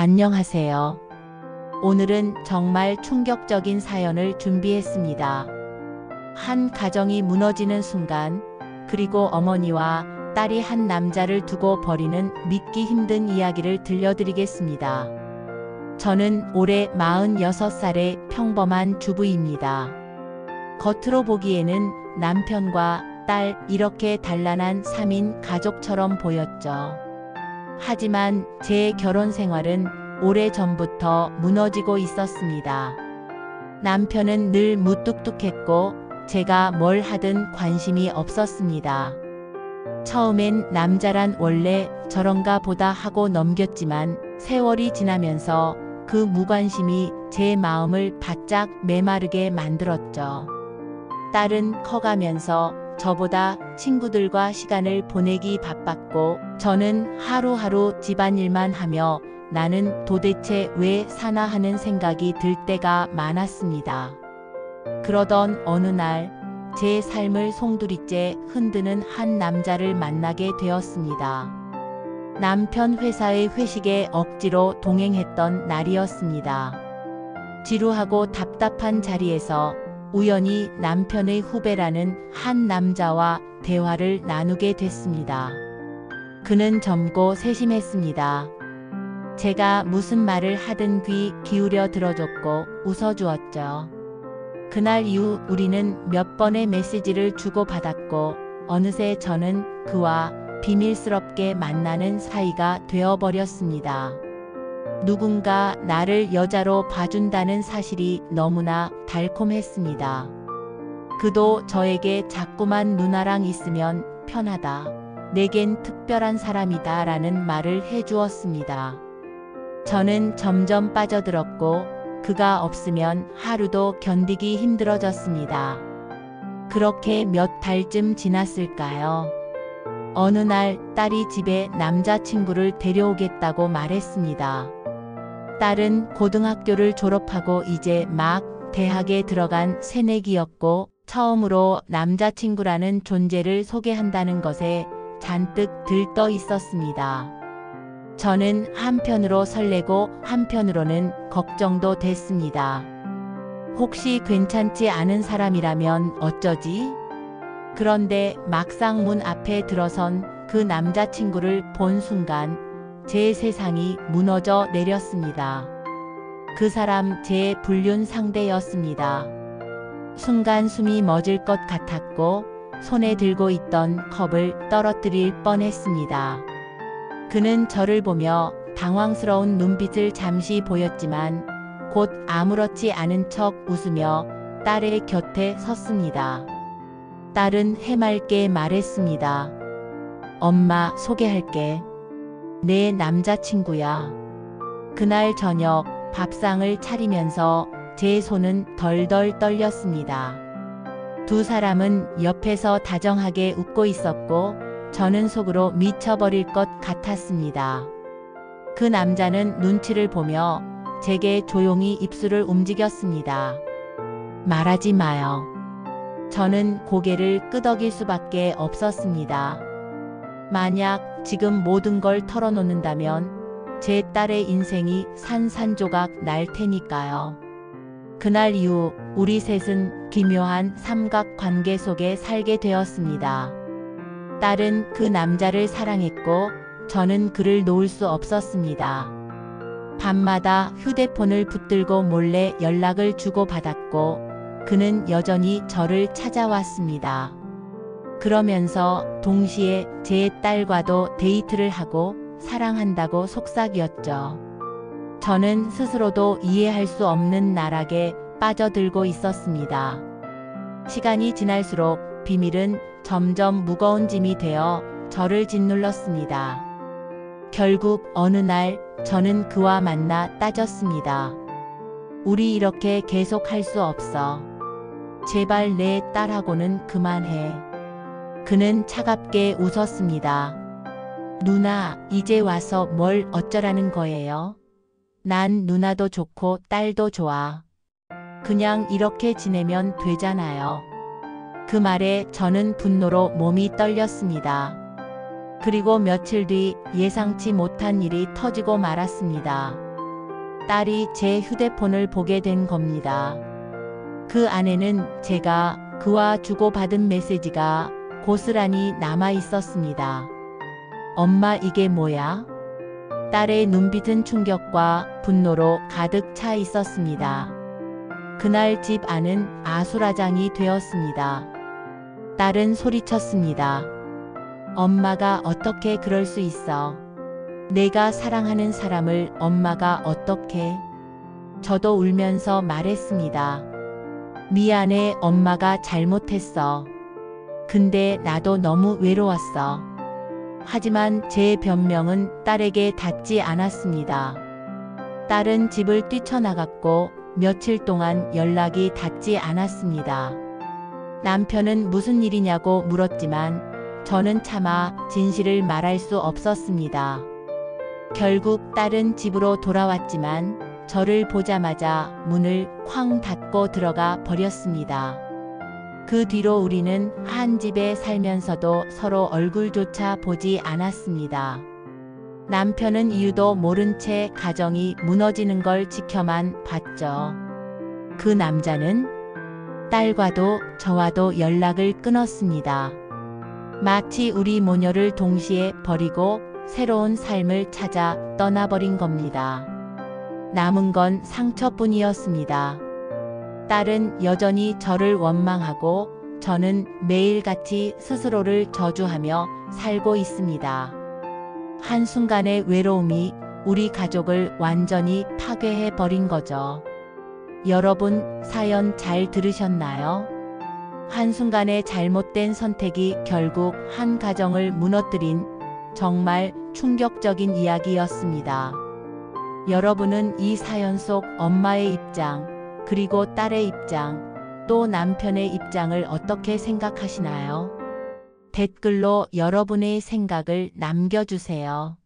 안녕하세요. 오늘은 정말 충격적인 사연을 준비했습니다. 한 가정이 무너지는 순간, 그리고 어머니와 딸이 한 남자를 두고 벌이는 믿기 힘든 이야기를 들려드리겠습니다. 저는 올해 46살의 평범한 주부입니다. 겉으로 보기에는 남편과 딸 이렇게 단란한 3인 가족처럼 보였죠. 하지만 제 결혼 생활은 오래전부터 무너지고 있었습니다. 남편은 늘 무뚝뚝했고 제가 뭘 하든 관심이 없었습니다. 처음엔 남자란 원래 저런가 보다 하고 넘겼지만 세월이 지나면서 그 무관심이 제 마음을 바짝 메마르게 만들었죠. 딸은 커가면서 저보다 친구들과 시간을 보내기 바빴고 저는 하루하루 집안일만 하며 나는 도대체 왜 사나 하는 생각이 들 때가 많았습니다. 그러던 어느 날 제 삶을 송두리째 흔드는 한 남자를 만나게 되었습니다. 남편 회사의 회식에 억지로 동행했던 날이었습니다. 지루하고 답답한 자리에서 우연히 남편의 후배라는 한 남자와 대화를 나누게 됐습니다. 그는 젊고 세심했습니다. 제가 무슨 말을 하든 귀 기울여 들어줬고 웃어주었죠. 그날 이후 우리는 몇 번의 메시지를 주고받았고 어느새 저는 그와 비밀스럽게 만나는 사이가 되어버렸습니다. 누군가 나를 여자로 봐준다는 사실이 너무나 달콤했습니다. 그도 저에게 자꾸만 누나랑 있으면 편하다. 내겐 특별한 사람이다 라는 말을 해주었습니다. 저는 점점 빠져들었고 그가 없으면 하루도 견디기 힘들어졌습니다. 그렇게 몇 달쯤 지났을까요? 어느 날 딸이 집에 남자친구를 데려오겠다고 말했습니다. 딸은 고등학교를 졸업하고 이제 막 대학에 들어간 새내기였고 처음으로 남자친구라는 존재를 소개한다는 것에 잔뜩 들떠 있었습니다. 저는 한편으로 설레고 한편으로는 걱정도 됐습니다. 혹시 괜찮지 않은 사람이라면 어쩌지? 그런데 막상 문 앞에 들어선 그 남자친구를 본 순간 제 세상이 무너져 내렸습니다. 그 사람 제 불륜 상대였습니다. 순간 숨이 멎을 것 같았고 손에 들고 있던 컵을 떨어뜨릴 뻔했습니다. 그는 저를 보며 당황스러운 눈빛을 잠시 보였지만 곧 아무렇지 않은 척 웃으며 딸의 곁에 섰습니다. 딸은 해맑게 말했습니다. 엄마 소개할게. 내 남자친구야. 그날 저녁 밥상을 차리면서 제 손은 덜덜 떨렸습니다. 두 사람은 옆에서 다정하게 웃고 있었고 저는 속으로 미쳐버릴 것 같았습니다. 그 남자는 눈치를 보며 제게 조용히 입술을 움직였습니다. 말하지 마요. 저는 고개를 끄덕일 수밖에 없었습니다. 만약 지금 모든 걸 털어놓는다면 제 딸의 인생이 산산조각 날 테니까요. 그날 이후 우리 셋은 기묘한 삼각관계 속에 살게 되었습니다. 딸은 그 남자를 사랑했고 저는 그를 놓을 수 없었습니다. 밤마다 휴대폰을 붙들고 몰래 연락을 주고받았고 그는 여전히 저를 찾아왔습니다. 그러면서 동시에 제 딸과도 데이트를 하고 사랑한다고 속삭였죠. 저는 스스로도 이해할 수 없는 나락에 빠져들고 있었습니다. 시간이 지날수록 비밀은 점점 무거운 짐이 되어 저를 짓눌렀습니다. 결국 어느 날 저는 그와 만나 따졌습니다. 우리 이렇게 계속 할 수 없어. 제발 내 딸하고는 그만해. 그는 차갑게 웃었습니다. 누나, 이제 와서 뭘 어쩌라는 거예요? 난 누나도 좋고 딸도 좋아. 그냥 이렇게 지내면 되잖아요. 그 말에 저는 분노로 몸이 떨렸습니다. 그리고 며칠 뒤 예상치 못한 일이 터지고 말았습니다. 딸이 제 휴대폰을 보게 된 겁니다. 그 안에는 제가 그와 주고받은 메시지가 고스란히 남아 있었습니다. 엄마, 이게 뭐야? 딸의 눈빛은 충격과 분노로 가득 차 있었습니다. 그날 집 안은 아수라장이 되었습니다. 딸은 소리쳤습니다. 엄마가 어떻게 그럴 수 있어? 내가 사랑하는 사람을 엄마가 어떻게? 저도 울면서 말했습니다. 미안해, 엄마가 잘못했어. 근데 나도 너무 외로웠어. 하지만 제 변명은 딸에게 닿지 않았습니다. 딸은 집을 뛰쳐나갔고 며칠 동안 연락이 닿지 않았습니다. 남편은 무슨 일이냐고 물었지만 저는 차마 진실을 말할 수 없었습니다. 결국 딸은 집으로 돌아왔지만 저를 보자마자 문을 쾅 닫고 들어가 버렸습니다. 그 뒤로 우리는 한 집에 살면서도 서로 얼굴조차 보지 않았습니다. 남편은 이유도 모른 채 가정이 무너지는 걸 지켜만 봤죠. 그 남자는 딸과도 저와도 연락을 끊었습니다. 마치 우리 모녀를 동시에 버리고 새로운 삶을 찾아 떠나버린 겁니다. 남은 건 상처뿐이었습니다. 딸은 여전히 저를 원망하고 저는 매일같이 스스로를 저주하며 살고 있습니다. 한순간의 외로움이 우리 가족을 완전히 파괴해 버린 거죠. 여러분, 사연 잘 들으셨나요? 한순간의 잘못된 선택이 결국 한 가정을 무너뜨린 정말 충격적인 이야기였습니다. 여러분은 이 사연 속 엄마의 입장, 그리고 딸의 입장, 또 남편의 입장을 어떻게 생각하시나요? 댓글로 여러분의 생각을 남겨주세요.